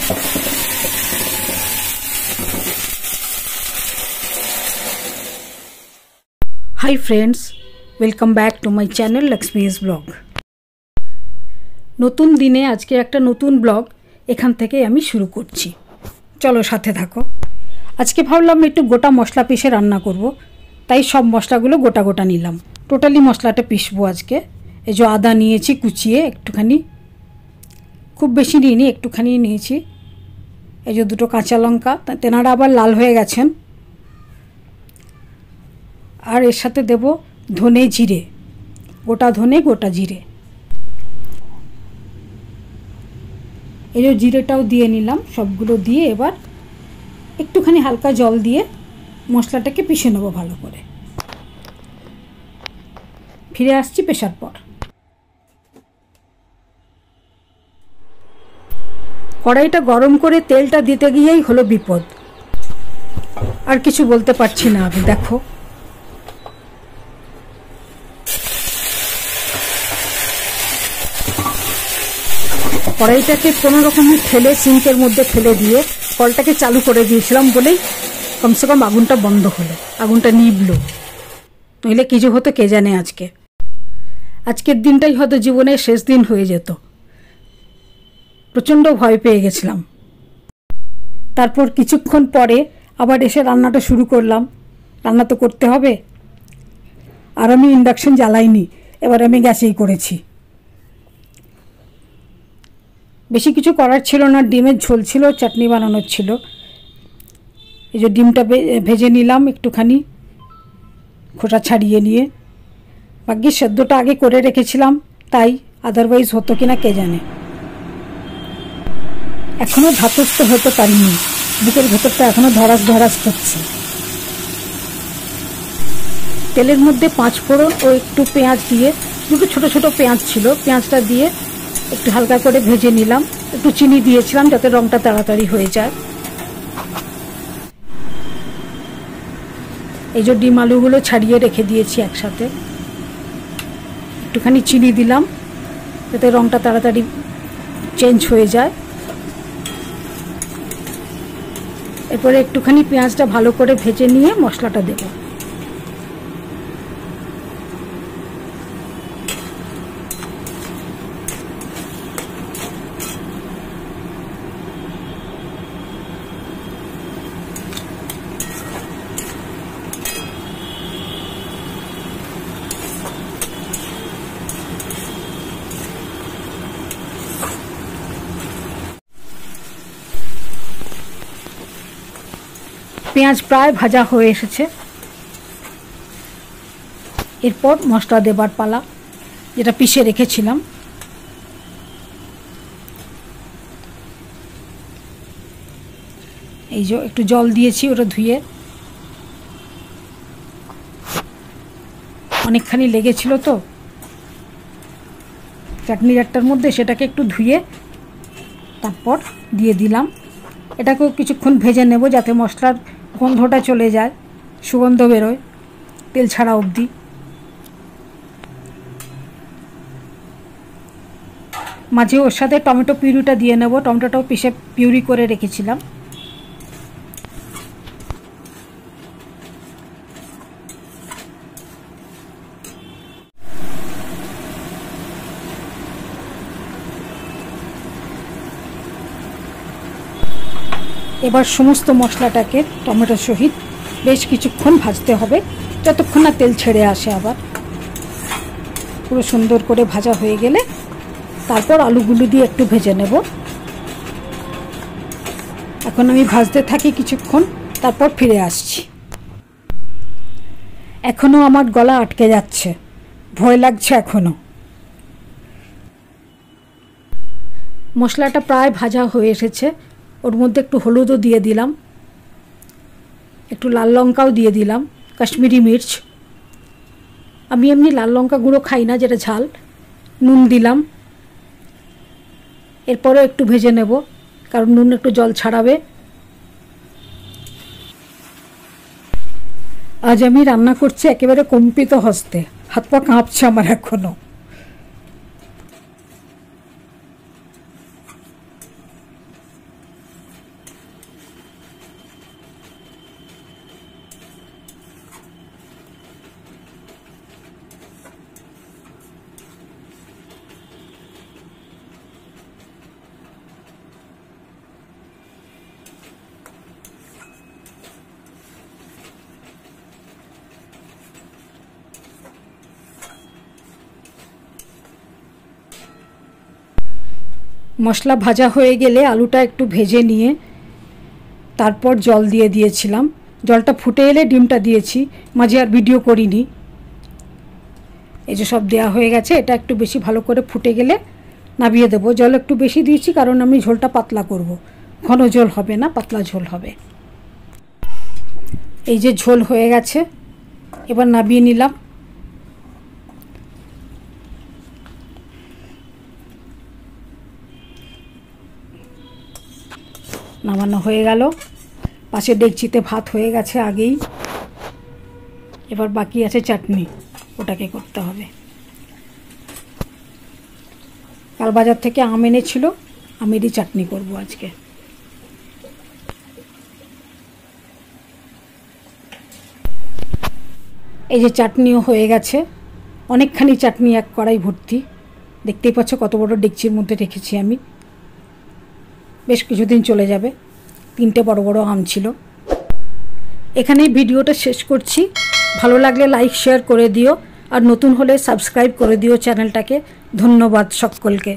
Hi friends, welcome back to my channel Lakshmi's Blog. নতুন দিনে আজকে একটা নতুন ব্লগ এখান থেকে আমি শুরু করছি। চলো সাথে থাকো। আজকে ভাবলাম একটু গোটা মশলা পিষে রান্না করব, তাই সব মশলাগুলো গোটা গোটা নিলাম। টোটালি মশলাটা পিষবো আজকে। এই যে আদা নিয়েছি কুচিয়ে একটুখানি, খুব বেশি নিইনি, একটুখানি নিয়েছি। এই যে দুটো কাঁচা লঙ্কা, তেনারা আবার লাল হয়ে গেছেন। আর এর সাথে দেব ধনে জিরে, গোটা ধনে গোটা জিরে। এই যে জিরেটাও দিয়ে নিলাম, সবগুলো দিয়ে এবার একটুখানি হালকা জল দিয়ে মশলাটাকে পিষে নেবো ভালো করে। ফিরে আসছি পেশার পর। কড়াইটা গরম করে তেলটা দিতে গিয়েই হলো বিপদ। আর কিছু বলতে পারছি না আমি, দেখো কড়াইটাকে কোনো রকমে ঠেলে সিঙ্কের মধ্যে ফেলে দিয়ে কলটাকে চালু করে দিয়েছিলাম বলেই কমসে কম আগুনটা বন্ধ হলো, আগুনটা নিভলো। নইলে কিছু হতো কে জানে। আজকের দিনটাই হয়তো জীবনের শেষ দিন হয়ে যেত। প্রচণ্ড ভয় পেয়ে গেছিলাম। তারপর কিছুক্ষণ পরে আবার এসে রান্নাটা শুরু করলাম। রান্না তো করতে হবে। আর আমি ইন্ডাকশন জ্বালাইনি, এবার আমি গ্যাসেই করেছি। বেশি কিছু করার ছিল না, ডিমের ঝোল ছিল, চাটনি বানানোর ছিল। এই যে ডিমটা ভেজে নিলাম একটুখানি খোসা ছাড়িয়ে নিয়ে। বাকি সেদ্ধটা আগে করে রেখেছিলাম, তাই আদারওয়াইজ হতো কিনা কে জানে। এখনও ধাতস্থ হতে পারিনি, বুকের ভেতরটা এখনও ধরাস ধরাস করছে। তেলের মধ্যে 5 ফোড়ন ও একটু পেঁয়াজ দিয়ে, দুটো ছোট ছোট পেঁয়াজ ছিল, পেঁয়াজটা দিয়ে একটু হালকা করে ভেজে নিলাম। একটু চিনি দিয়েছিলাম যাতে রংটা তাড়াতাড়ি হয়ে যায়। এই যে ডিম আলুগুলো ছাড়িয়ে রেখে দিয়েছি একসাথে। একটুখানি চিনি দিলাম যাতে রংটা তাড়াতাড়ি চেঞ্জ হয়ে যায়। এরপরে একটুখানি পেঁয়াজটা ভালো করে ভেজে নিয়ে মশলাটা দেব। পেঁয়াজ প্রায় ভাজা হয়ে এসেছে। এরপর মশলা দেবার পালা, যেটা পিষে রেখেছিলাম। এই যে একটু জল দিয়েছি, ওটা ধুয়ে, অনেকখানি লেগেছিল তো চাটনির একটার মধ্যে, সেটাকে একটু ধুয়ে তারপর দিয়ে দিলাম। এটাকেও কিছুক্ষণ ভেজে নেব যাতে মশলার গন্ধটা চলে যায়, সুগন্ধ বেরোয় তেল ছাড়া অবধি। মাঝে ওর সাথে টমেটো পিউরিটা দিয়ে নেব। টমেটোটাও পিষে পিউরি করে রেখেছিলাম। এবার সমস্ত মশলাটাকে টমেটোর সহিত বেশ কিছুক্ষণ ভাজতে হবে, যতক্ষণ না তেল ছেড়ে আসে। আবার পুরো সুন্দর করে ভাজা হয়ে গেলে তারপর আলুগুলো দিয়ে একটু ভেজে নেব। এখন আমি ভাজতে থাকি কিছুক্ষণ, তারপর ফিরে আসছি। এখনও আমার গলা আটকে যাচ্ছে, ভয় লাগছে এখনও। মশলাটা প্রায় ভাজা হয়ে এসেছে। ওর মধ্যে একটু হলুদও দিয়ে দিলাম, একটু লাল লঙ্কাও দিয়ে দিলাম, কাশ্মীরি মির্চ। আমি এমনি লাল লঙ্কা গুঁড়ো খাই না, যেটা ঝাল। নুন দিলাম। এরপরেও একটু ভেজে নেব, কারণ নুন একটু জল ছাড়াবে। আজ আমি রান্না করছি একেবারে কম্পিত হস্তে, হাত পা কাঁপছে আমার এখনো। মশলা ভাজা হয়ে গেলে আলুটা একটু ভেজে নিয়ে তারপর জল দিয়ে দিয়েছিলাম। জলটা ফুটে এলে ডিমটা দিয়েছি, মাঝে আর ভিডিও করিনি। এই যে সব দেওয়া হয়ে গেছে, এটা একটু বেশি ভালো করে ফুটে গেলে নামিয়ে দেবো। জল একটু বেশি দিয়েছি কারণ আমি ঝোলটা পাতলা করব, ঘন ঝোল হবে না, পাতলা ঝোল হবে। এই যে ঝোল হয়ে গেছে, এবার নামিয়ে নিলাম। নামানো হয়ে গেল। পাশে ডেকচিতে ভাত হয়ে গেছে আগেই। এবার বাকি আছে চাটনি, ওটাকে করতে হবে। কাল বাজার থেকে আম এনেছিল, আমেরই চাটনি করব আজকে। এই যে চাটনিও হয়ে গেছে, অনেকখানি চাটনি, এক কড়াই ভর্তি। দেখতেই পাচ্ছ কত বড় ডেকচির মধ্যে রেখেছি আমি, বেশ কিছুদিন চলে যাবে। 3টে বড় বড় আম ছিল। এখানেই ভিডিওটা শেষ করছি। ভালো লাগলে লাইক শেয়ার করে দিও, আর নতুন হলে সাবস্ক্রাইব করে দিও চ্যানেলটাকে। ধন্যবাদ সকলকে।